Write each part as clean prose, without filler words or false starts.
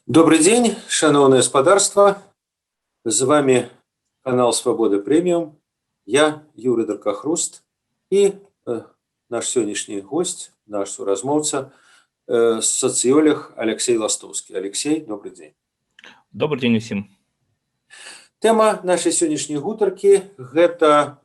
Добрый день, шановное господарство. З вами канал Свобода Премиум. Я Юрий Даркахруст и наш сегодняшний гость, наш суразмоўца, социолог Алексей Ластовский. Алексей, добрый день. Добрый день усім. Тема нашей сегодняшней гутаркі – гэта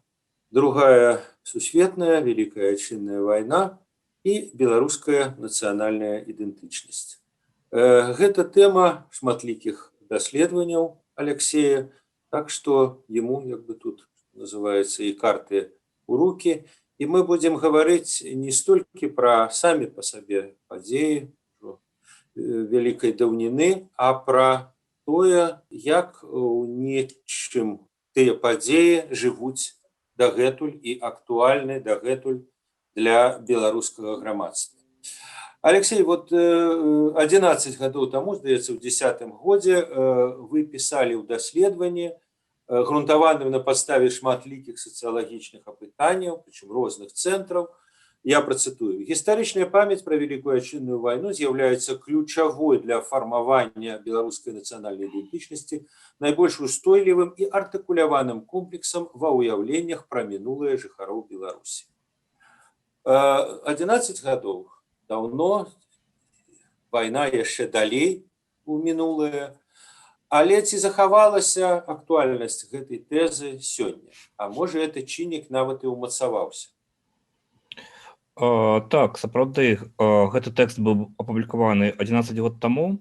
другая сусветная Великая Отчинная война и белорусская национальная идентичность. Гэта тэма шматлікіх даследаванняў Алексея, так что ему тут называется и карты у руки. И мы будем говорить не столько про сами по себе падзеі великой даўніны, а про тое, як у нечым тыя падзеі жывуць дагэтуль и актуальны дагэтуль для беларускага грамадства. Алексей, 11 гадоў таму, здаецца, у 10-м годзе вы пісалі ў даследаванні, грунтаваным на падставе шматлікіх сацыялагічных апытанняў, причем розных цэнтраў. Я процитую. «Гістарычная памяць пра Великую Отчинную войну з'яўляецца ключавой для фармавання беларускай нацыянальнай ідэнтычнасці, найбольш устойлівым і артыкуляваным комплексам ва ўяўленнях пра мінулае жыхароў Беларусі». 11 гадоў. Даўно, вайна яшчэ далей у мінулае, але ці захавалася актуальнасць гэтай тэзы сёння? А можа, гэты чыннік нават і ўмацаваўся? Так, сапраўды, гэты тэкст быў апублікаваны 11 год таму,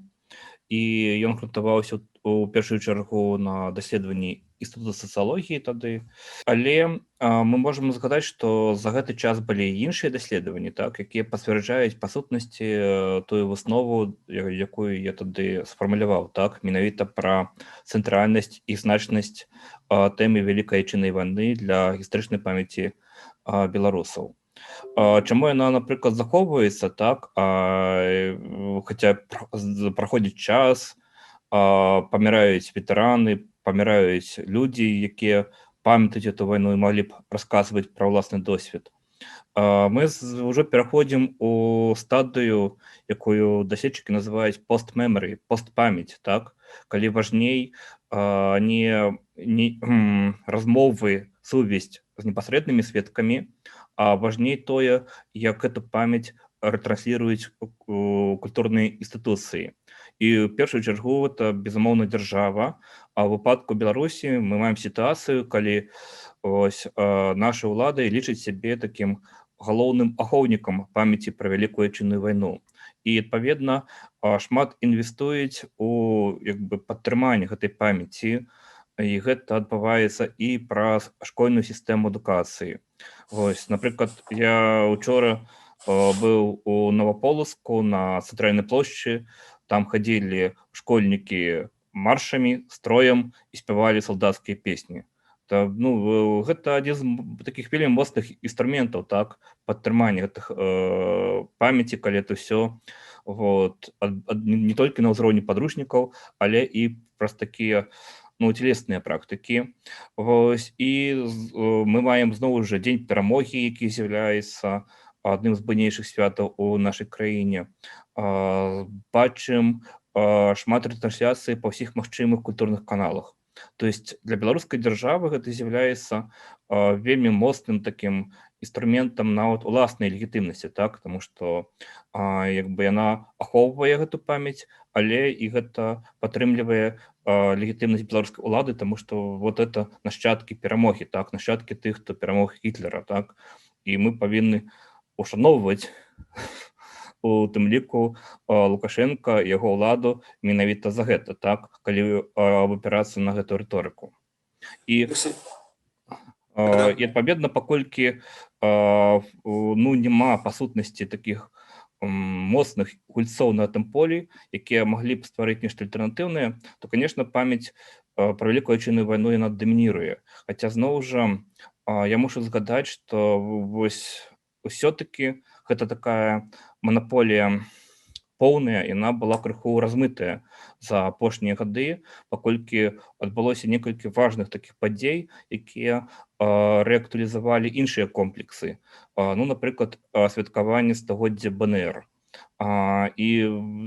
і ён грунтаваўся у першую чаргу на даследаванні Інстытута сацыялогіі тады. Але мы можам згадаць, што за гэты час былі іншыя даследаванні, так, якія пацвярджаюць па сутнасці тую выснову, якую я тады сфармуляваў, так, менавіта пра цэнтральнасць і значнасць тэмы Великай Отчиннай вайны для гістарычнай памяці беларусаў. Чаму яна, напрыклад, захоўваецца, так, хаця праходзіць час, паміраюць ветэраны, паміраюць людзі, якія памятаюць эту вайну і маглі б расказваць пра ўласны досвед. Мы ўжо пераходзім у стадыю, якую даследчыкі называюць пост-меморі, постпамяць, так, калі важней не размовы, сувязь з непасрэднымі сведкамі, а важней тое, як эту памяць ретрансліруюць культурныя інстытуцыі. І ў першую чаргу это, безумоўна, дзяржава. А ў выпадку Беларусі мы маем сітуацыю, калі нашы ўлады лічаць сябе такім галоўным ахоўнікам памяці пра Великую Отчинную вайну. І, адпаведна, шмат інвестуюць у падтрыманне гэтай памяці, і гэта адбываецца і праз школьную сістэму адукацыі. Напрыклад, я учора быў у Новополоцку на цэнтральнай плошчы, там хадзілі школьнікі маршамі, строем і спявалі салдацкія песні. Гэта адзін з такіх вельмі моцных інструментаў, так, падтрымання гэтых памяці, калі это ўсё не толькі на ўзроўні падручнікаў, але і праз такія целесныя практыкі. І мы маем зноў жа дзень перамогі, які з'яўляецца адным з буйнейшых святаў у нашай краіне. Бачым шмат рэтрансляцый па ўсіх магчымых культурных каналах. То есть для беларускай дзяржавы гэта з'яўляецца вельмі моцным такім інструментам нават уласнай легітымнасці, так, таму што яна ахоўвае гэту памяць, але і гэта падтрымлівае легітымнасць беларускай улады, таму што это нашчадкі перамогі, так, нашчадкі тых, хто перамог Гітлера, так, і мы павінны ушаноўваць у тым ліку Лукашенка, яго ўладу менавіта за гэта, так, калі абапірацца на гэту рыторыку. І адпаведна, паколькі няма па сутнасці такіх моцных гульцоў на гэтым полі, якія маглі б стварыць нешта альтэрнатыўнае, то, конечно, памяць пра Великую Отчинную вайну яна дамініруе. Хаця, зноў жа, я мушу згадаць, што ўсё-такі гэта такая манаполія поўная, яна была крыху размытая за апошнія гады, паколькі адбылося некалькі важных такіх падзей, якія рэактуалізавалі іншыя комплексы. Напрыклад, святкаванне стагоддзя БНР. І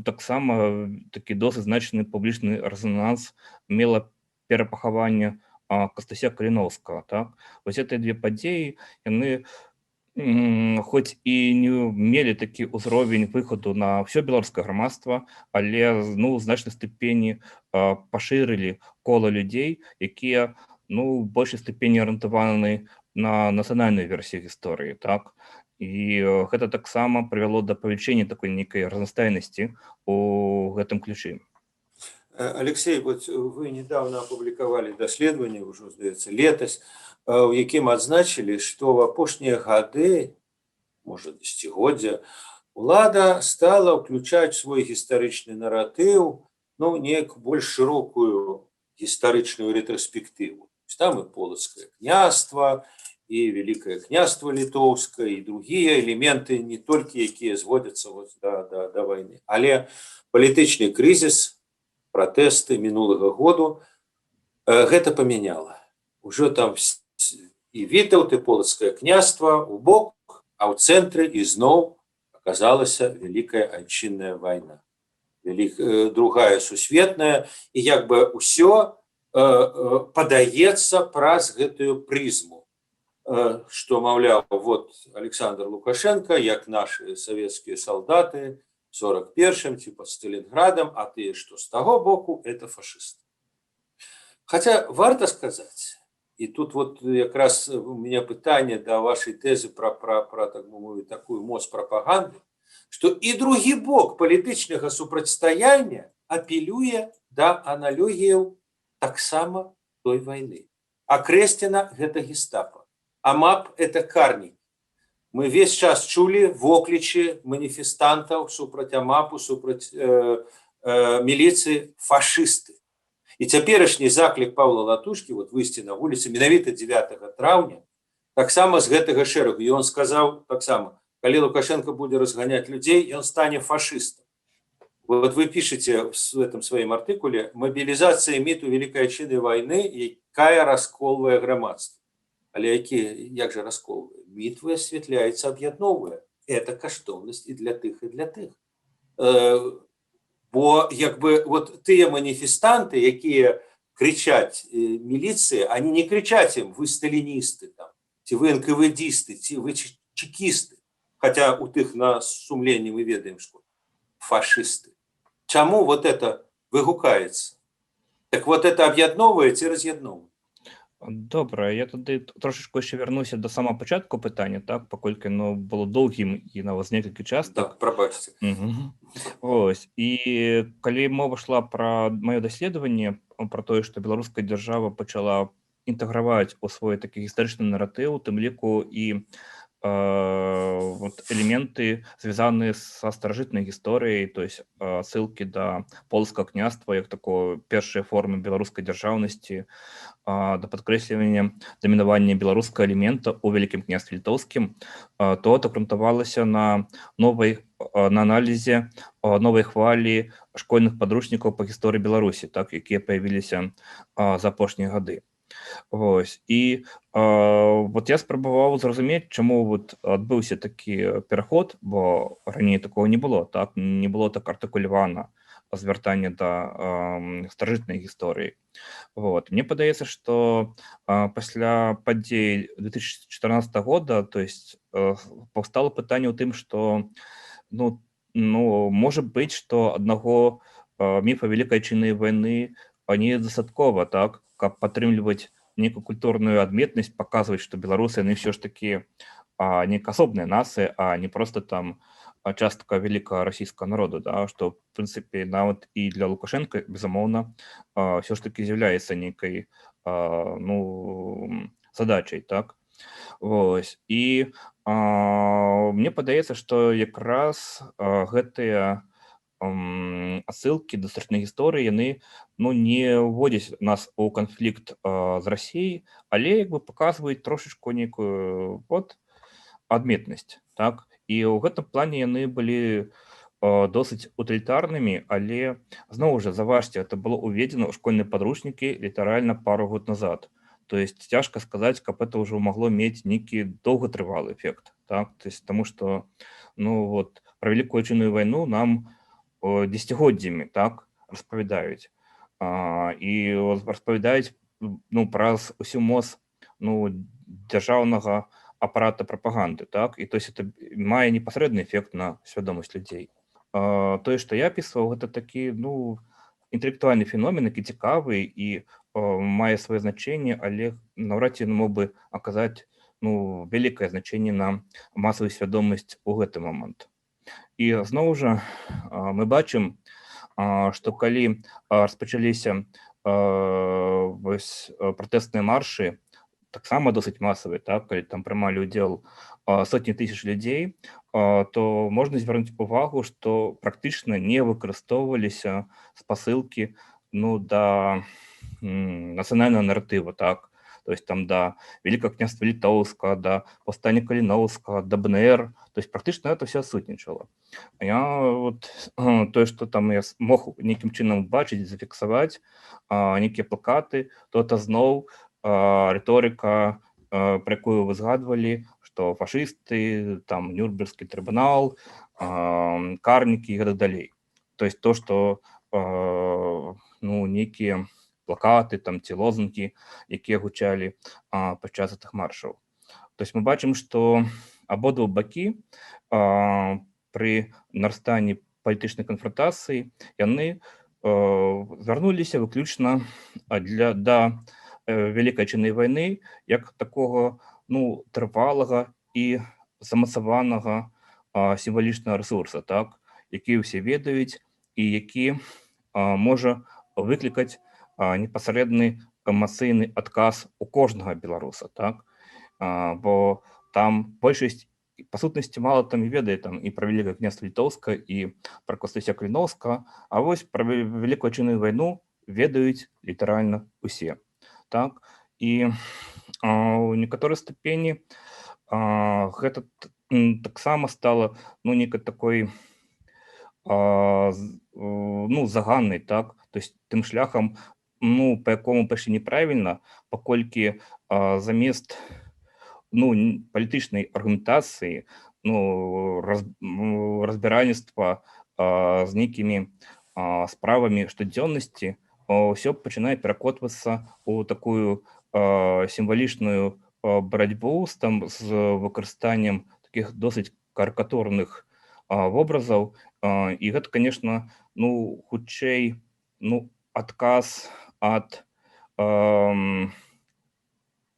таксама такі досыць значны публічны рэзананс мела перапахаванне Кастуся Каліноўскага. Так? Вось гэтыя две падзеі, яны хоць і не мелі такі ўзровень выхаду на ўсё беларускае грамадства, але ну, у значнай ступені пашырылі кола людзей, якія ну, у большай ступені арыентаваны на нацыянальную версію гісторыі. Так? І гэта таксама прывяло да павелічэння такой нейкай разнастайнасці у гэтым ключы. Алексей, вот вы недавно опубликовали даследаванне, ўжо, здаецца, летась, у якім адзначылі, што ў апошнія гады, можа, дзесяцігоддзя, улада стала ўключаць свой гістарычны наратыў, ну, неяк больш шырокую гістарычную рэтраспектыву. Там і полацкае княства, і Великае княства літоўскае, і другія элементы, не толькі якія зводзяцца вот да вайны. Але палітычны крызіс, пратэсты мінулага году гэта памяняла. Ужо там і Вітаўт, і полацкае княства у бок, а ў цэнтры ізноў аказалася Вялікая айчынная вайна. Другая сусветная, і як бы ўсё падаецца праз гэтую прызму. Што, маўляў, вот Александр Лукашенко, як нашы савецкія салдаты, 41-м, ці под Сталинградом, а тыя, што з таго боку, это фашисты. Хотя варта сказать, и тут вот якраз у меня пытанне да вашей тэзы про так мовіць, такую моц прапаганды, што і другі бок палітычнага супрацьстаяння апелюе да аналогіяў таксама той вайны. Акрэслена гэта гестапо, а МАП это карнік. Мы весь час чулі воклічы маніфестантаў супраць АМАПу, супраць міліцыі фашысты. І цяперашні заклік Павла Латушкі вот выйсці на вуліцы менавіта 9 траўня таксама з гэтага шэрагу. І он сказаў таксама, калі Лукашенко будзе разганяць людзей, ён стане фашыстам. Вот вы пішаце в этом сваім артыкуле «Мобілізацыя міту Великай айчыннай вайны, якая расколвае грамадства». Але як же расколвае? Міт высвятляецца, аб'ядноўвае. Это каштоўнасць і для тых, і для тых. Бо як бы вот тыя маніфестанты, якія крычаць міліцыі, они не крычаць ім «вы сталіністы», там, ці «вы НКВДисты», ці «вы чекісты». Хотя у тых на сумленні мы ведаем, што фашисты. Чаму вот это выгукаецца? Так вот это аб'ядноўвае ці раз'ядноўвае? Добра, я тады трошечку яшчэ вярнуся да самага пачатку пытання, так, паколькі оно было доўгім і нават з некалькі частак. Так, прабачце. Вось. І калі мова ішла пра маё даследаванне, пра тое, што беларуская дзяржава пачала інтэграваць у свой такі гістарычны наратыў, у тым ліку і элементы, звязаныя са старажытнай гісторыяй, то есть ссылкі да полацкага княства як такой першай формы беларускай дзяржаўнасці, да падкрэслівання дамінавання беларускага элемента ў Вялікім княстве літоўскім, то это грунтавалася на аналізе новай хвалі школьных падручнікаў па гісторыі Беларусі, так, якія паявіліся за апошнія гады. Вось. І вот я спрабаваў зразумець, чаму вот адбыўся такі пераход, бо раней такого не было, так, не было так артыкулявана звяртанне да старажытнай гісторыі. Вот. Мне падаецца, што пасля падзей 2014 года, то есть паўстала пытанне ў тым, што можа быць, што аднаго міфа Великай айчыннай вайны недастаткова, так, каб падтрымліваць нейкую культурную адметнасць, паказваць, што беларусы яны ўсё ж такі не асобныя нацыі, а не просто там частка вялікага расійскага народу, да, што в прынцыпе нават і для Лукашенко, безумоўна, ўсё ж такі з'яўляецца нейкай задачай, так. Вось. І мне падаецца, што якраз гэтыя асылкі да старажытнай гісторыі, яны не ўводзяць нас у канфлікт з Расіяй, але як бы паказваюць трошечку нейкую адметнасць, так. І ў гэтым плане яны былі досыць утылітарнымі, але зноў жа, заўважце, это было ўведзена ў школьныя падручнікі літаральна пару год назад. То есть цяжка сказаць, каб это ўжо магло мець нейкі доўгатрывалы эфект, так. То есть таму што про Великую Отчинную войну нам десятигоддзямі так распавядаюць. І распавядаюць праз усю моц дзяржаўнага апарата прапаганды, так, і то есть это мае непасрэдны эфект на свядомасць людзей. Тое, што я апісваў, гэта такі інтэлектуальны феномен, які цікавы і мае сваё значэнне, але наўрад ці мог бы аказаць вялікае значэнне на масавую свядомасць у гэты момант. І зноў жа мы бачым, што калі распачаліся пратэсныя маршы, таксама досыць масавыя, так, калі там прымалі ўдзел сотні тысяч людзей, то можна звярнуць увагу, што практычна не выкарыстоўваліся спасылкі да нацыянальнага наратыва, так, то есть там да Великого княства Літоўскага, да паўстання Каліноўскага, да БНР, то есть практычна это все адсутнічала. Тое, што там я мог нейкім чынам бачыць, зафіксаваць нейкія плакаты, то это зноў рыторыка, про якую вы згадвалі, што фашысты, там Нюрнбергскі трыбунал, карнікі і гэтак далей. То есть то, што нейкія плакаты там ці лозунгі, якія гучалі падчас гэтых маршаў. То есть мы бачым, што абодва бакі пры нарастанні палітычнай канфронтацыі яны звярнуліся выключна да Великой Отчинной войны як такого трывалага і замацаванага сімвалічнага рэсурса, так, які ўсе ведаюць і які можа выклікаць непасрэдны эмацыйны адказ у кожнага беларуса, так, бо там большасць па сутнасці мала там і ведае там і пра Великое княства Літоўскае і пра Костуся Каліноўскага, а вось пра Великую Отчинную войну ведаюць літаральна усе. Так, і у некаторай ступені гэта таксама стала нейкай такой заганнай, так, то есть тым шляхам, па якому пайшлі неправільна, паколькі замест палітычнай аргументацыі, разбіральніцтва з нейкімі справамі штодзённасці, ўсё пачынае перакотвацца ў такую сімвалічную барацьбу з выкарыстаннем такіх досыць карыкатурных вобразаў. І гэта, конечно, хутчэй адказ ад,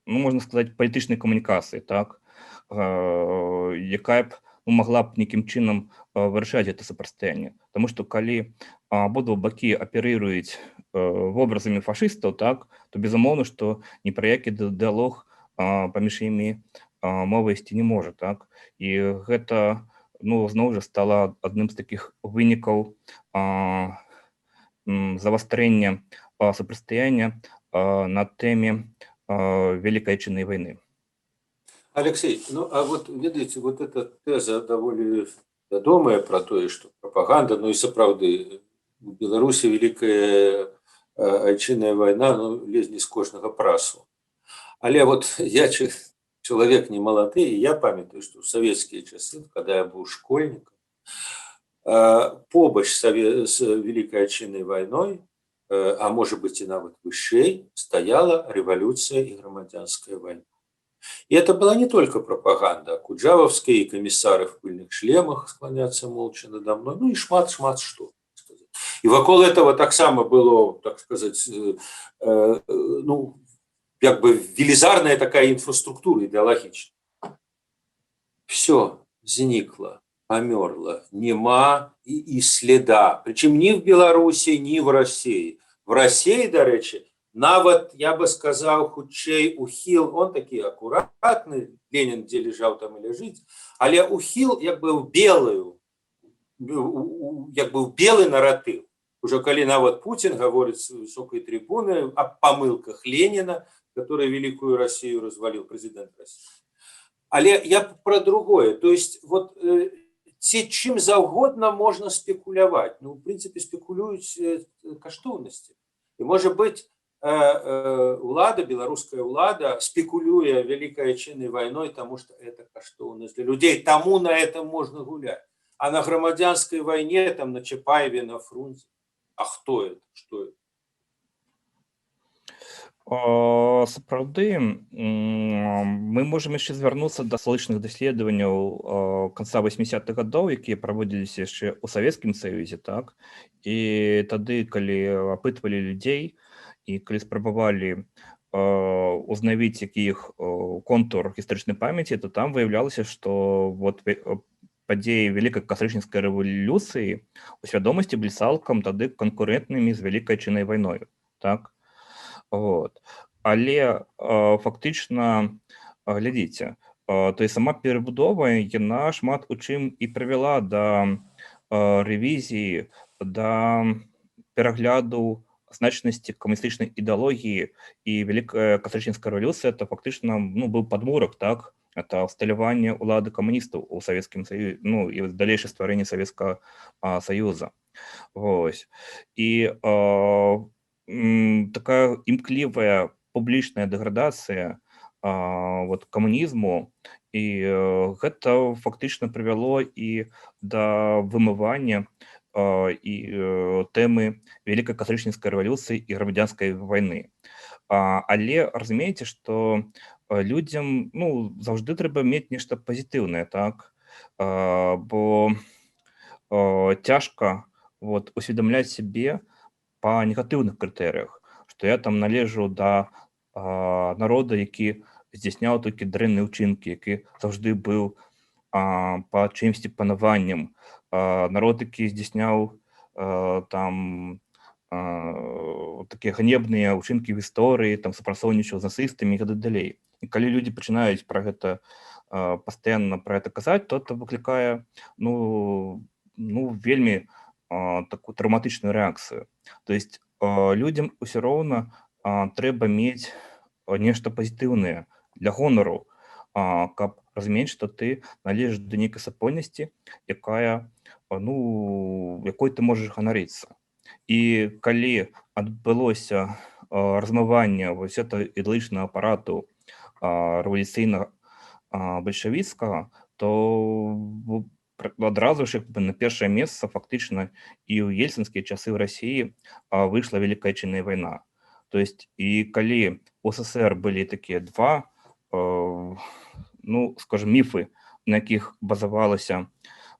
можна сказаць, палітычнай камунікацыі, так, якая б могла б нейкім чынам вырашаць гэта супрацьстаянне. Таму што калі абодва бакі аперыруюць вобразамі фашыстаў, так, то безумоўна, што ні пра які дыялог паміж імі мова ісці не можа, так. І гэта зноў жа стала адным з такіх вынікаў завастрэння супрацьстаяння на тэме Великой Отчинной войны. Алексей, а вот ведаеце, вот эта теза даволі вядомая про тое, што прапаганда, і сапраўды у Беларусі Великая Отчинная война лезне з кожнага прасу. Але вот я человек не малады, и я памятаю, что в советские часы, когда я был школьником, побач с Великой Отчинной войной, а может быть и нават вышэй, стояла революция и громадянская война. И это была не только пропаганда. Куджавовские комиссары в пыльных шлемах склонятся молча надо мной, и шмат что. И вокруг этого так само было, так сказать, как бы велизарная такая инфраструктура идеологическая. Все зникло, померло, нема и следа. Причем ни в Беларуси, ни в России. В России, до речи, нават, я бы сказал, хутчэй ухил, он такой аккуратный, Ленин где лежал, там и лежит, але ухил, как бы в белый наратив. Уже коли нават Путин говорит с высокой трибуны о помылках Ленина, который Великую Россию развалил, президент России. Але я про другое. То есть вот чем заўгодна можно спекуляваць. В принципе, спекулююць каштоўнасці. И, может быть, улада, белорусская улада, спекулюя Великой Отчинной войной, потому что это каштоўнасць для людей, тому на этом можно гулять. А на громадянской войне, там, на Чапаеве, на Фрунзе, а кто это, что это? Сапраўды, мы можам яшчэ звярнуцца да сталічных даследаванняў канца 80-х гадоў, якія праводзіліся яшчэ ў Савецкім Саюзе, так? І тады, калі апытвалі людзей і калі спрабавалі узнавіць іх контур гістарычнай памяці, то там выяўлялася, што вот падзеі вялікай кастрычніцкай рэвалюцыі у свядомасці былі цалкам тады канкурэнтнымі з вялікай адчыннай вайною, так? Вот. Але фактычна, глядзіце, то есть сама перабудова, яна шмат у чым і прывяла да рэвізіі, да перагляду значнасці камуністычнай ідэалогіі, і вялікая кастрычніцкая рэвалюцыя это фактычна быў падмурак, так? Это ўсталяванне ўлады камуністаў у Савецкім Саюзе, і далейшае стварэнне Савецкага Саюза. Вось. І такая імклівая публічная дэградацыя вот, камунізму, і гэта фактычна прывяло і да вымывання і тэмы вялікай кастрычніцкай рэвалюцыі і грамадзянскай вайны. Але разумееце, што людзям заўжды трэба мець нешта пазітыўнае, так? Бо цяжка вот, усведамляць сябе па негатыўных крытэрыях, што я там належу да народа, які здзяйсняў толькі дрэнныя ўчынкі, які заўжды быў па чымсьці панаваннем, народ, які здзяйсняў там такія ганебныя ўчынкі в гісторыі, там супрацоўнічаў з нацыстамі і гэтак далей. І калі людзі пачынаюць пра гэта пастаянна пра гэта казаць, то это выклікае вельмі такую траўматычную рэакцыю. То есть людзям усё роўна трэба мець нешта пазітыўнае для гонару, каб разумець, што ты належыш да нейкай супольнасці, якой ты можаш ганарыцца. І калі адбылося размыванне вось этого ідэалагічнага апарату рэвалюцыйнага бальшавіцкага, то адразу ж на першае месца фактычна і ў ельцынскія часы ў Расіі выйшла вялікая адчынная вайна. То есть і калі у СССР былі такія два, скажем, міфы, на якіх базавалася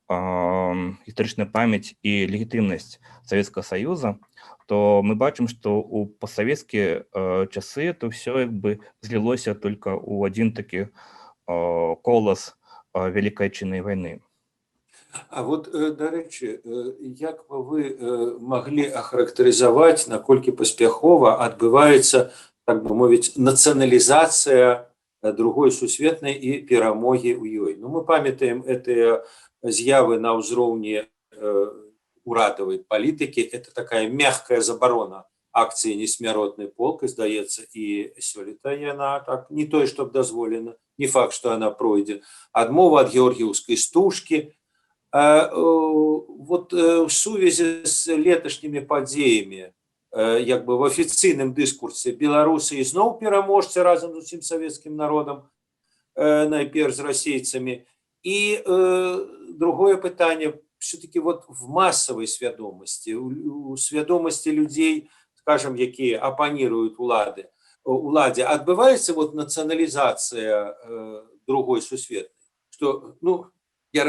гістарычная памяць і легітымнасць Савецкага Саюза, то мы бачым, што ў постсавецкія часы то ўсё як бы злілося толькі ў адзін такі колас вялікай адчыннай вайны. А вот, дарэчы, як бы вы маглі ахарактарызаваць, наколькі паспяхова адбываецца, так бы мовіць, нацыяналізацыя другой сусветнай і перамогі ў ёй? Мы памятаем гэтыя з'явы на ўзроўні урадавай палітыкі. Это такая мягкая забарона акцыі «Несмяротны полк», і, здаецца, і сёлета яна так не тое, што дазволена, не факт, што яна пройдзе. Адмова ад георгіўскай стужкі. Вот в сувязі з леташнімі падзеямі, як бы в афіцыйным дыскурсе, беларусы ізноў пераможцы разам з усім савецкім народам, найперш з расейцамі. І другое пытанне, все-таки вот в массовой свядомасці, у свядомасці людзей, скажем, якія апаніруюць уладзе, адбываецца вот нацыяналізацыя другой сусветнай, што, я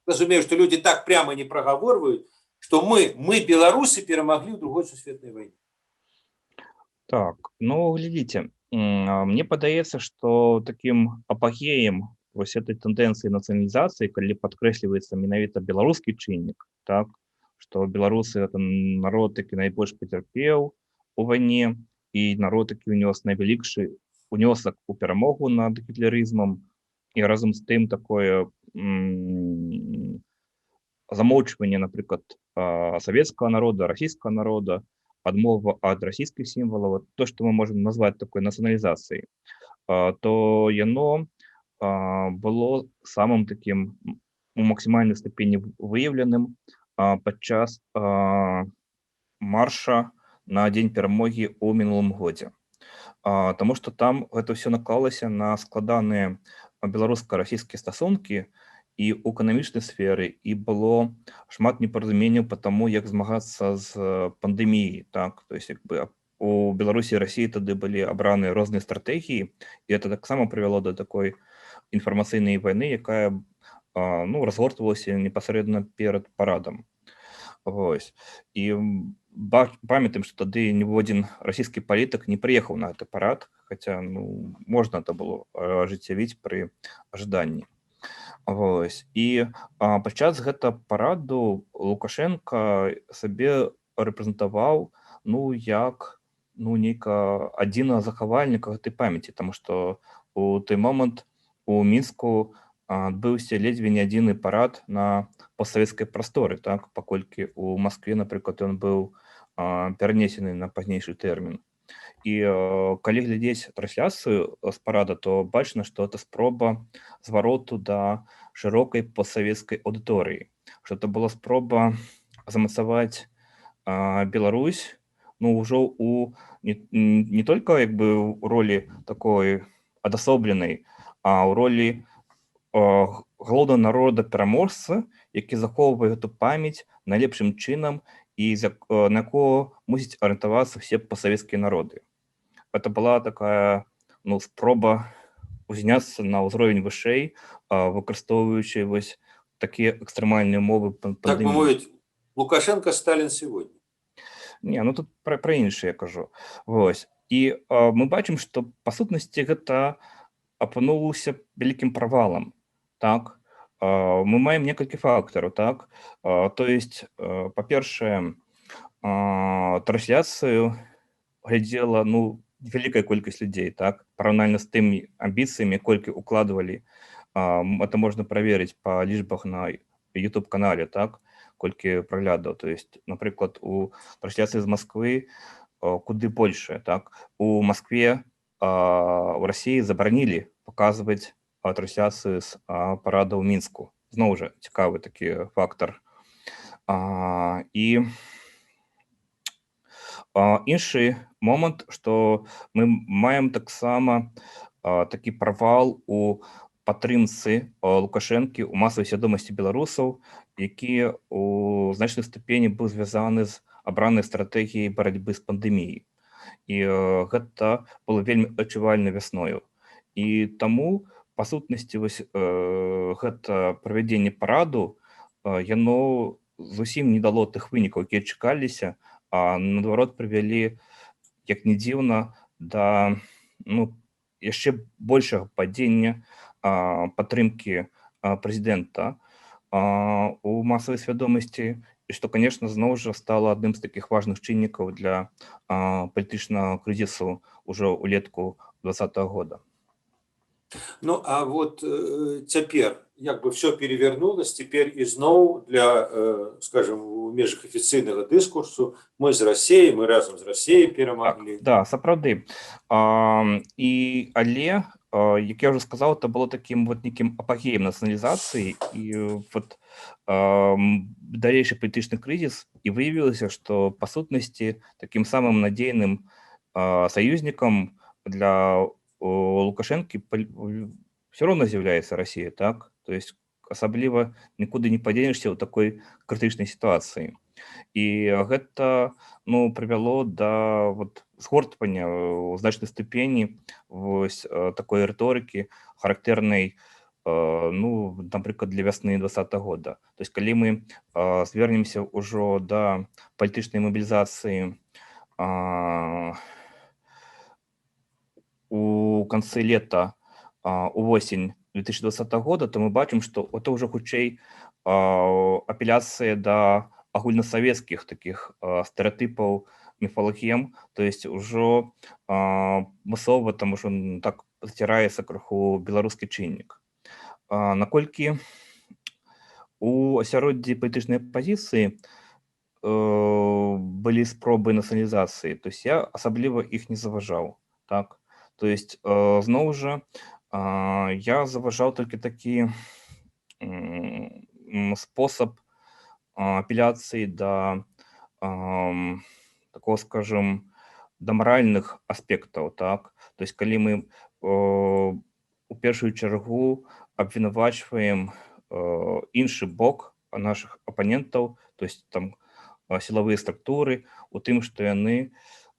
разумею, что люди так прямо не проговаривают, что мы белорусы, перемогли в другой сусветной войне. Так, глядите, мне падаецца, что таким апогеем вось этой тенденции национализации, калі падкрэсліваецца менавіта беларускі чыннік, так, что беларусы это народ, які найбольш пацярпеў у вайне, і народ, які унёс найвялікшы унёсак у перамогу над гітлерызмам, і разам з тым такое замоўчванне, напрыклад, савецкага народа, расійскага народа, адмова ад расійскіх сімвалаў, то, што мы можам назваць такой нацыяналізацыяй, то яно было самым такім у максімальнай ступені выяўленым падчас марша на дзень перамогі ў мінулым годзе. Таму што там гэта ўсё наклалася на складаныя беларуска-расійскія стасункі, і ў эканамічнай сферы, і было шмат непаразуменняў па таму, як змагацца з пандэміяй, так. То есть як бы у Беларусі і Расіі тады былі абраныя розныя стратэгіі, і это таксама прывяло да такой інфармацыйнай вайны, якая ну, разгортвалася непасрэдна перад парадам. Вось. І памятаем, што тады ніводзін расійскі палітык не прыехаў на гэты парад, хаця ну, можна это было ажыццявіць пры ажаданні. Вось. І падчас гэта параду Лукашенко сабе рэпрэзентаваў ну як ну нейка адзінага захавальніка гэтай памяці, таму што у той момант у мінску адбыўся ледзьве не адзіны парад на постсавецкай прасторы, так, паколькі у Маскве, напрыклад, ён быў перанесены на пазнейшы тэрмін. І калі глядзець трансляцыю з парада, то бачна, што это спроба звароту да шырокай постсавецкай аўдыторыі, што это была спроба замацаваць Беларусь ну ўжо у не толькі як бы ў ролі такой адасобленай, а ў ролі галоўнага народа пераможцы, які захоўвае гэту памяць найлепшым чынам і на якого мусіць арыентавацца все постсавецкія народы. Это была такая ну, спроба узняцца на ўзровень вышэй, выкарыстоўваючы вось такія экстрэмальныя умовы Так бы пандэміі. мовіць, Лукашенко Сталін сегодня. Не, ну тут пра іншае я кажу. Вось. І мы бачым, што па сутнасці гэта апынулася вялікім правалам. Так? Мы маем некалькі фактараў, так? То есть, па-першае, трансляцыю глядзела ну, вялікая колькасць людзей, так, параўнальна з тымі амбіцыямі, колькі укладвалі, это можна праверыць па лічбах на YouTube-канале, так, колькі праглядаў. То есть, напрыклад, у трансляцыі з Масквы куды большая, так. У Маскве, у Расіі забаранілі паказваць трансляцыю з парада ў Мінску. Зноў жа, цікавы такі фактар. І іншы момант, што мы маем таксама такі правал у падтрымцы Лукашэнкі ў масавай свядомасці беларусаў, які у значнай ступені быў звязаны з абранай стратэгіяй барацьбы з пандэміяй. І гэта было вельмі адчувальна вясною. І таму, па сутнасці, вось гэта правядзенне параду, яно зусім не дало тых вынікаў, якія чакаліся, а наадварот прывялі, як не дзіўна, да ну, яшчэ большага падзення падтрымкі прэзідэнта у масавай свядомасці, і што, конечно, зноў жа стала адным з такіх важных чыннікаў для палітычнага крызісу ўжо ўлетку 2020 года. Ну, а вот цяпер як бы все перевернулось, цяпер ізноў для, скажем, у межах афіцыйнага дыскурсу мы з Расіяй, мы разам з Расіяй перамаглі. Так, да, сапраўды. Але, як я ўжо сказаў, это было такім вот нейкім апагеем нацыяналізацыі і вот далейшы палітычны крызіс, і выявілася, што па сутнасці такім самым надзейным саюзнікам для Лукашэнкі все роўна з'яўляецца Расія, так? То есть асабліва нікуды не падзенешся ў такой крытычнай сітуацыі. І гэта ну, прывяло да вот, згортвання ў значнай ступені вось такой рыторыкі, характэрнай, ну, напрыклад, для вясны 2020 года. То есть калі мы звернемся ўжо да палітычнай мабілізацыі у канцы лета, увосень 2020 года, то мы бачым, што это ўжо хутчэй апеляцыя да агульнасавецкіх такіх стэрэатыпаў, міфалагем, то есть ўжо масова там ужо так заціраецца крыху беларускі чыннік. Наколькі у асяроддзі палітычнай апазіцыі былі спробы нацыяналізацыі, то есть я асабліва іх не заважаў, так. То есть зноў жа я заважаў толькі такі спосаб апеляцыі да такого, скажем, да маральных аспектаў, так. То есть калі мы у першую чаргу абвінавачваем іншы бок наших апанентаў, то есть там сілавыя структуры у тым, што яны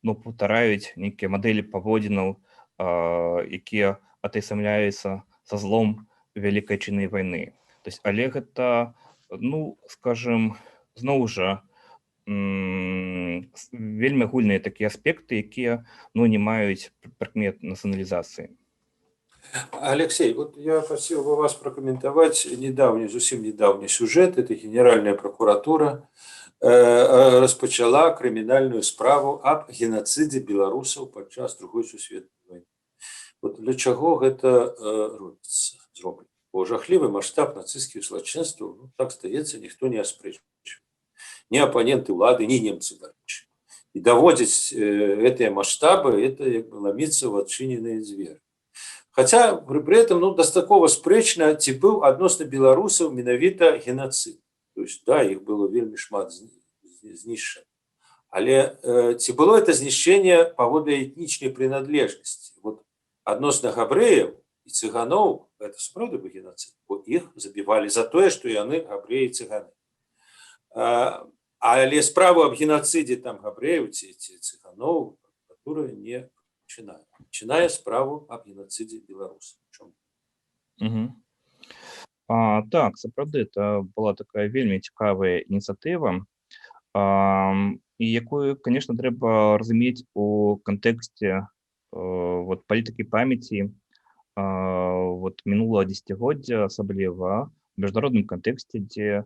паўтараюць нейкія мадэлі паводзінаў, якія атаясамляюцца са злом вялікай Адчыннай вайны. То есть, але гэта, скажем, зноў жа вельмі агульныя такія аспекты, якія не маюць прыкмет нацыяналізацыі. Алексей, вот я просил бы вас прокомментовать совсем недавний сюжет. Это Генеральная прокуратура распачала крымінальную справу аб геноцидзе беларусаў падчас Другой сусветнай войны. Вот для чаго гэта робіцца, зроблена? Бо жахлівы маштаб нацысцкіх злачынстваў, так здаецца, ніхто не аспрэчвае. Ні апаненты ўлады, ні немцы, дарэчы. І даводзіць гэтыя маштабы, это як бы ламіцца ў адчыненыя дзверы. Хаця пры этом дастаткова спрэчна, ці быў адносна беларусаў менавіта геноцид. То есть, да, іх было вельмі шмат знішчана. Але ці было это знішчэнне паводле этнічнай прыналежнасці? Вот адносна габрэяў і цыганоў гэта сапраўды быў геноцид, бо іх забівалі за тое, што яны габрэі і цыганы. Але справу аб геноцидзе там габрэяў ці цыганоў прокуратура не пачынае справу аб геноцидзе беларусаў. Так, сапраўды, это была такая вельмі цікавая ініцыятыва, і якую, конечно, трэба разумець у кантэксце палітыкі памяці мінулага дзесяцігоддзя, асабліва у міжнародным кантэксце, дзе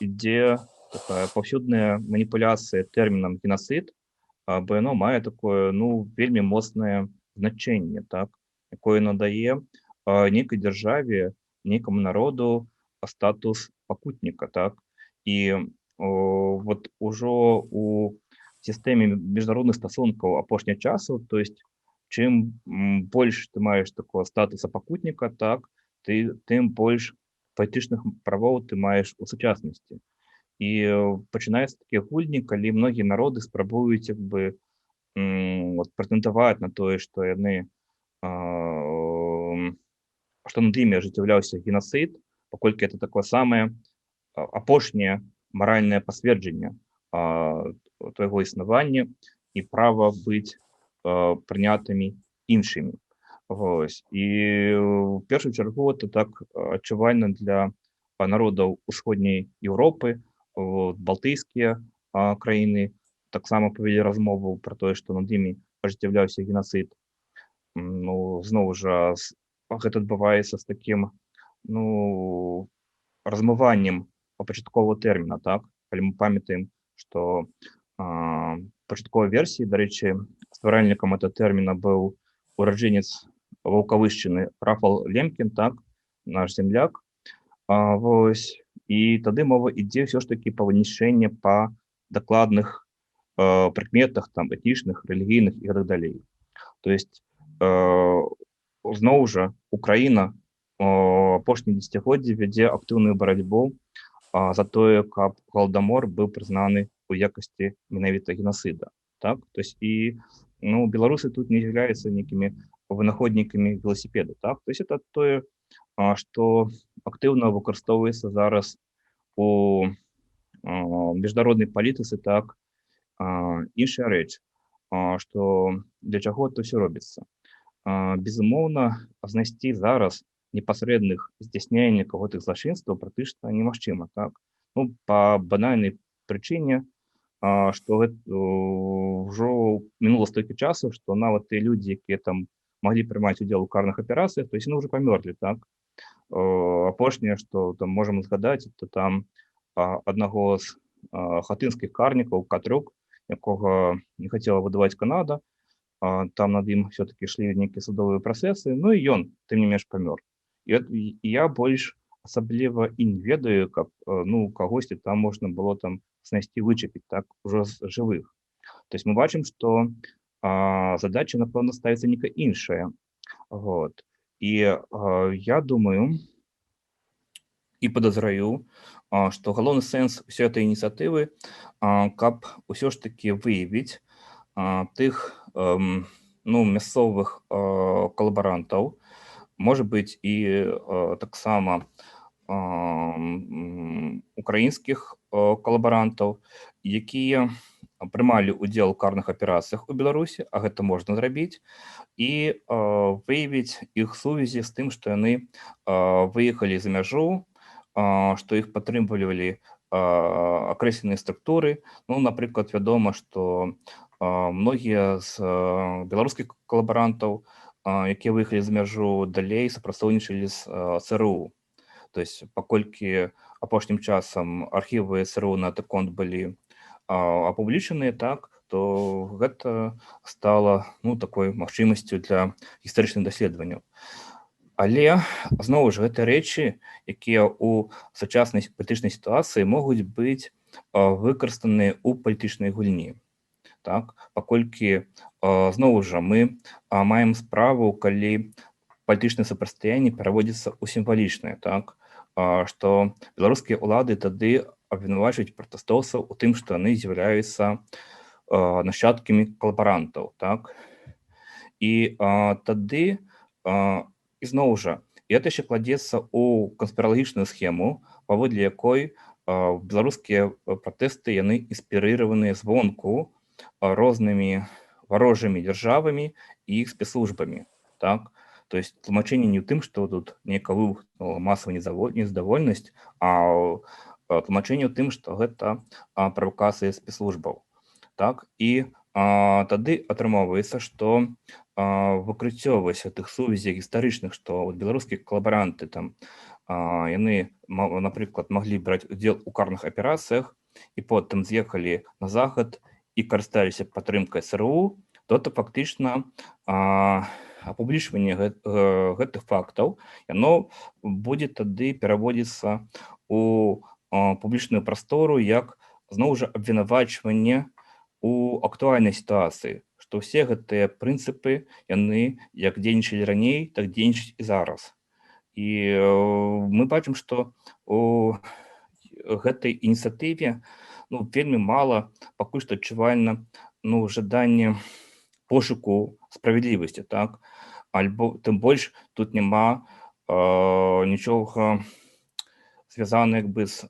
ідзе такая паўсюдная маніпуляцыя тэрмінам геноцид, бо яно мае такое вельмі моцнае значэнне, так, якое надае нейкай дзяржаве, нейкаму народу статус пакутніка, так. І ужо у сістэме міжнародных стасункаў апошніх часаў, то есть чым больш ты маеш такого статуса пакутніка, так, тым больш палітычных правоў ты маеш у сучаснасці. І пачынаецца такія гульні, калі многія народы спрабуюць прэтэндаваць на тое, што яны што над імі ажыццяўляўся геноцид, паколькі это такое самае апошняе маральнае пасверджанне твайго існавання і права быць прынятымі іншымі. І ў першую чаргу это так адчувальна для народаў усходняй Еўропы, балтыйскія краіны таксама павялі размову пра тое, што над імі ажыццяўляўся геноцид. Зноў жа, гэта адбываецца з такім размываннем пачатковага тэрміна, так? Калі мы памятаем, што пачатковай версіі, дарэчы, стваральнікам этого тэрміна быў ураджэнец Ваўкавышчыны Рафал Лемкін, так, наш земляк. І тады мова ідзе ўсё ж такі па вынішчэнні па дакладных прыкметах, там, этнічных, рэлігійных і гэтак далей. То есть, зноў жа, Украіна апошнія дзесяцігоддзі вядзе актыўную барацьбу за тое, каб Галадамор быў прызнаны у якасці менавіта геноцида. Так? То есть, і беларусы тут не з'яўляюцца нейкімі вынаходнікамі велосипеда. Так? То есть, это тое, што актыўна выкарыстоўваецца зараз у міжнароднай палітыцы, так, іншая рэч, што для чаго это ўсё робіцца. Безумоўна, знайсці зараз непасрэдных здзяйсняльнікаў гэтых злачынстваў практычна немагчыма, так? Па банальнай прычыне, што ўжо мінула столькі часу, што нават тыя людзі, якія там маглі прымаць удзел у карных аперацыях, то есть яны ўжо памёрлі, так? Апошняе, што там можам згадаць, это там аднаго з хатынскіх карнікаў, Катрук, якога не хацела выдаваць Канада, там над ім все-таки ішлі нейкія судовыя працэсы, і ён, тым не менш, памёр. І я больш асабліва і не ведаю, каб кагосьці там можна было там знайсці вычапіць, так, ужо з жывых. То есть мы бачым, што задача, напэўна, ставіцца нейкая іншая. І я думаю і падазраю, што галоўны сэнс усёй этой ініцыятывы, каб усё ж таки выявіць тых мясцовых калабарантаў, можа быць і таксама украінскіх калабарантаў, якія прымалі ўдзел у карных аперацыях у Беларусі, а гэта можна зрабіць, і выявіць іх сувязі з тым, што яны выехалі за мяжу, што іх падтрымлівалі акрэсленыя структуры. Ну, напрыклад, вядома, што многія з беларускіх калабарантаў, якія выехалі за мяжу, далей супрацоўнічалі з ЦРУ. То есть, паколькі апошнім часам архівы СРУ на гэты конт былі апублічаныя, так, то гэта стала такой магчымасцю для гістарычных даследаванняў. Але зноў ж гэтыя рэчы, якія ў сучаснай палітычнай сітуацыі могуць быць выкарыстаныя ў палітычнай гульні. Так, паколькі зноў жа мы маем справу, калі палітычнае супрацьстаянне пераводзіцца ў сімвалічнае, так, што беларускія ўлады тады абвінавачваюць пратэстоўцаў у тым, што яны з'яўляюцца нашчадкамі калабарантаў, так. І тады, ізноў жа, гэта яшчэ кладзецца ў канспіралагічную схему, паводле якой беларускія пратэсты яны інспірыраваныя звонку рознымі варожымі дзяржавамі і іх спецслужбамі, так. То есть тлумачэнне не ў тым, што тут нейкая масавая незадаволенасць, а тлумачэнне ў тым, што гэта правакацыя спецслужбаў. Так, і тады атрымоўваецца, што выкрыццёвваць тых сувязей гістарычных, што беларускія калабаранты там яны, напрыклад, маглі браць удзел у карных аперацыях і потым з'ехалі на захад і карысталіся падтрымкай СРУ, то это фактычна апублічванне гэтых фактаў, яно будзе тады пераводзіцца у публічную прастору як, зноў жа, абвінавачванне у актуальнай сітуацыі, што ўсе гэтыя прынцыпы, яны як дзейнічалі раней, так дзейнічаюць і зараз. І мы бачым, што у гэтай ініцыятыве вельмі мала пакуль што адчувальна жаданне пошуку справядлівасці, так, альбо тым больш тут няма нічога звязана як бы з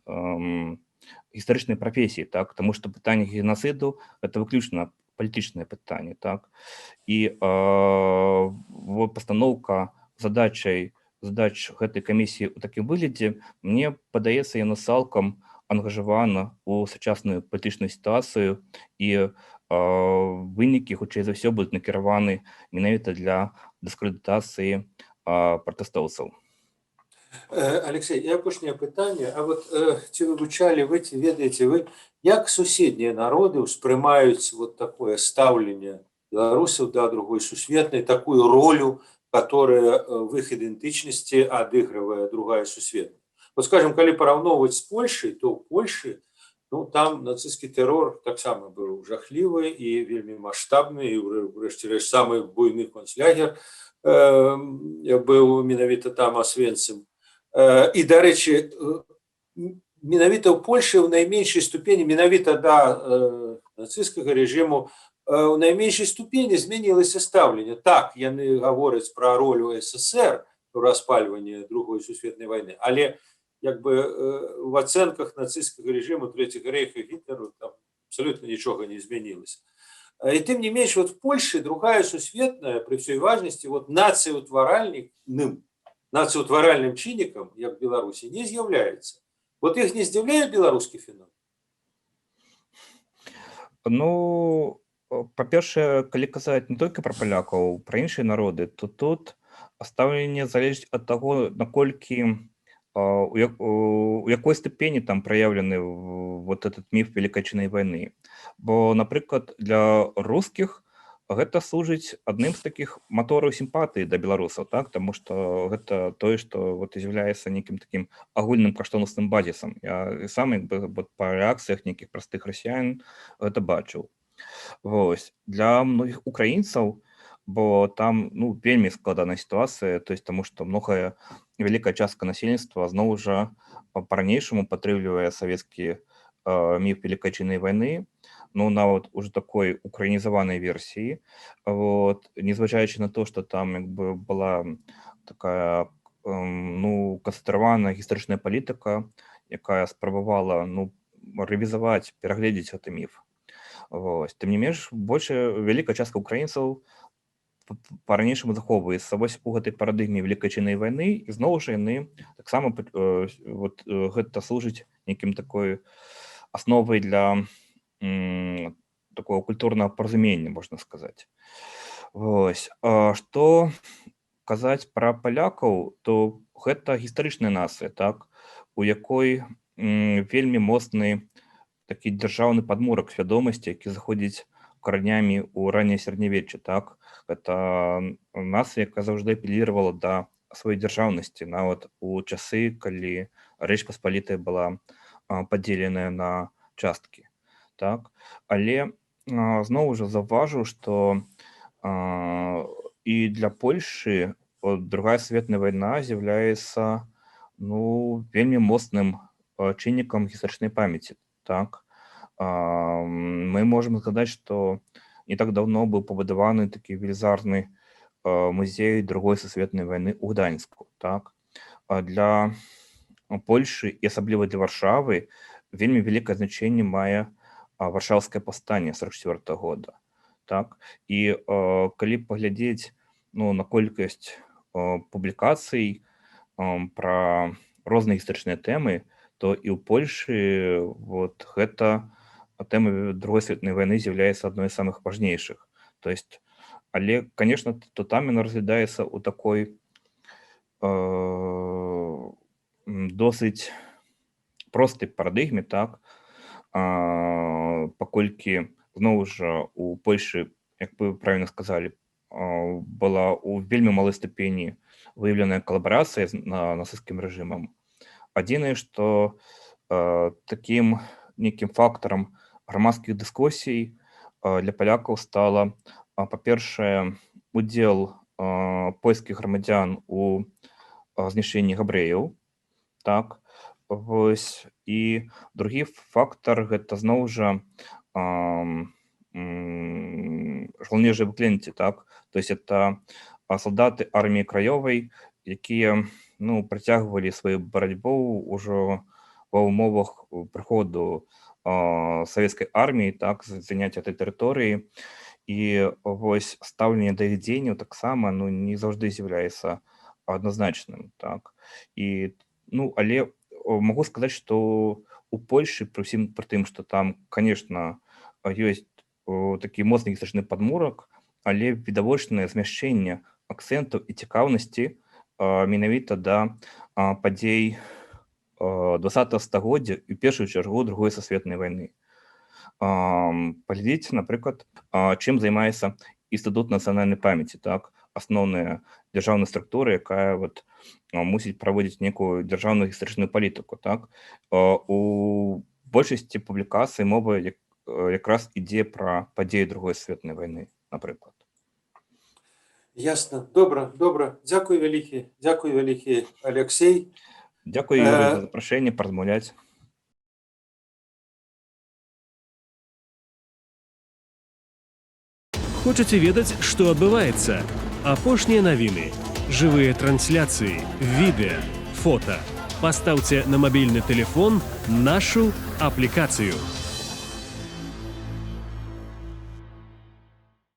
гістарычнай прафесіяй, так, таму што пытанне генацыду гэта выключна палітычнае пытанне, так, і пастаноўка задач гэтай камісіі ў такім выглядзе, мне падаецца, яно цалкам ангажавана ў сучасную палітычную сітуацыю, і вынікі, хутчэй за ўсё, будуць накіраваны менавіта для дыскрэдытацыі пратэстоўцаў. Алексей, і апошняе пытанне, а вот ці вывучалі вы, ці ведаеце вы, як суседнія народы ўспрымаюць вот такое стаўленне беларусаў да другой сусветнай, такую ролю, которая в их идентичности адыгрывае другая сусветная. Вот, скажем, калі параўноўваць з Польшай, то ў Польшы там нацысцкі тэрор таксама быў жахлівы і вельмі маштабны, і ўрэшце рэшт самы буйны концлагер быў менавіта там Освенцим. І, дарэчы, менавіта ў Польшы ў найменшай ступені, менавіта да нацысцкага рэжыму, у найменшай ступені змянілася стаўленне. Так, яны гавораць пра ролю СССР у распальванні другой сусветнай вайны, але як бы в ацэнках нацысцкага рэжыму Трэцяга рэйха Гітлеру там абсолютно нічога не змянілася. І тым не менш, вот в Польшы другая сусветная, при всей важности, вот нацыўтваральным чыннікам, як Беларусі, не з'яўляецца. Вот іх не здзіўляе беларускі феномен? Ну, па-першае, калі казаць не толькі пра палякаў, пра іншыя народы, то тут стаўленне залежыць ад таго, наколькі у якой ступені там праяўлены вот этот міф Вялікай Адчайнай вайны. Бо, напрыклад, для рускіх гэта служыць адным з такіх матораў сімпатыі да беларусаў, так, таму што гэта тое, што вот з'яўляецца нейкім такім агульным каштоўнасным базісам. Я сам як бы па рэакцыях нейкіх простых расіян гэта бачыў. Вось. Для многіх украінцаў, бо там вельмі складаная сітуацыя, то есть таму што вялікая частка насельніцтва зноў жа па-ранейшаму падтрымлівае савецкі міф Вялікай Адчайнай вайны, нават уже такой украінізаванай версіі, вот, незважаючы на то, што там як бы была такая канцэнтраваная гістарычная палітыка, якая спрабавала рэвізаваць, перагледзець гэты міф. Тым не менш, вялікая частка ўкраінцаў па-ранейшаму захоўваецца вось у гэтай парадыгме вялікай адчыннай вайны, і зноў жа яны таксама гэта служыць нейкім такой асновай для такого культурнага паразумення, можна сказаць. Што казаць пра палякаў, то гэта гістарычная нацыя, так, у якой вельмі моцны такі дзяржаўны падмурак свядомасці, які заходзіць каранямі ў ранняе сярэднявечча, так. Гэта нацыя, якая заўжды апеліравала да сваёй дзяржаўнасці, нават у часы, калі Рэч Паспалітая была падзеленая на часткі, так. Але зноў жа заўважу, што і для Польшы Другая сусветная вайна з'яўляецца вельмі моцным чыннікам гістарычнай памяці, так. Мы можам згадаць, што не так даўно быў пабудаваны такі велізарны музей Другой сусветнай вайны ў Гданьску, так. Для Польшы і асабліва для Варшавы вельмі вялікае значэнне мае Варшаўскае паўстанне 44-го года, так. І калі паглядзець на колькасць публікацый пра розныя гістарычныя тэмы, то і ў Польшы гэта тэма Другой сусветнай вайны з'яўляецца адной з самых важнейшых. Але, конечно, то там яна разглядаецца ў такой досыць простай парадыгме, так, паколькі, зноў жа, у Польшы, як вы правільна сказалі, была ў вельмі малой ступені выяўленая калабарацыя з нацысцкім рэжымам. Адзінае, што такім нейкім фактарам грамадскіх дыскусій для палякаў стала, па-першае, удзел польскіх грамадзян у знішчэнні габрэяў, так. І другі фактар гэта зноў жа жаўнеры выклінці, так. То есть это салдаты арміі краёвай, якія працягвалі сваю барацьбу ўжо ва ўмовах прыходу савецкай арміі, так, заняцця этой тэрыторыі. І вось стаўленне да іх дзеянняў таксама не заўжды з'яўляецца адназначным, так. Але магу сказаць, што у Польшы, пры тым, што там, конечно, ёсць такі моцны гістарычны падмурак, але відавочнае змяшчэнне акцэнтаў і цікаўнасці менавіта да падзей 20-го стагоддзя і ў першую чаргу Другой сусветнай вайны. Паглядзіце, напрыклад, чым займаецца Інстытут нацыянальнай памяці, так, асноўная дзяржаўная структура, якая мусіць праводзіць некую дзяржаўную гістарычную палітыку, так. У большасці публікацый мова якраз ідзе пра падзеі Другой сусветнай вайны, напрыклад. Ясна. Добра. Дзякуй вялікі, Алексей. Дзякуй, Юрый, за запрашэнне паразмаўляць. Хочаце ведаць, што адбываецца? Апошнія навіны, жывыя трансляцыі, відэа, фота. Пастаўце на мабільны тэлефон нашу аплікацыю.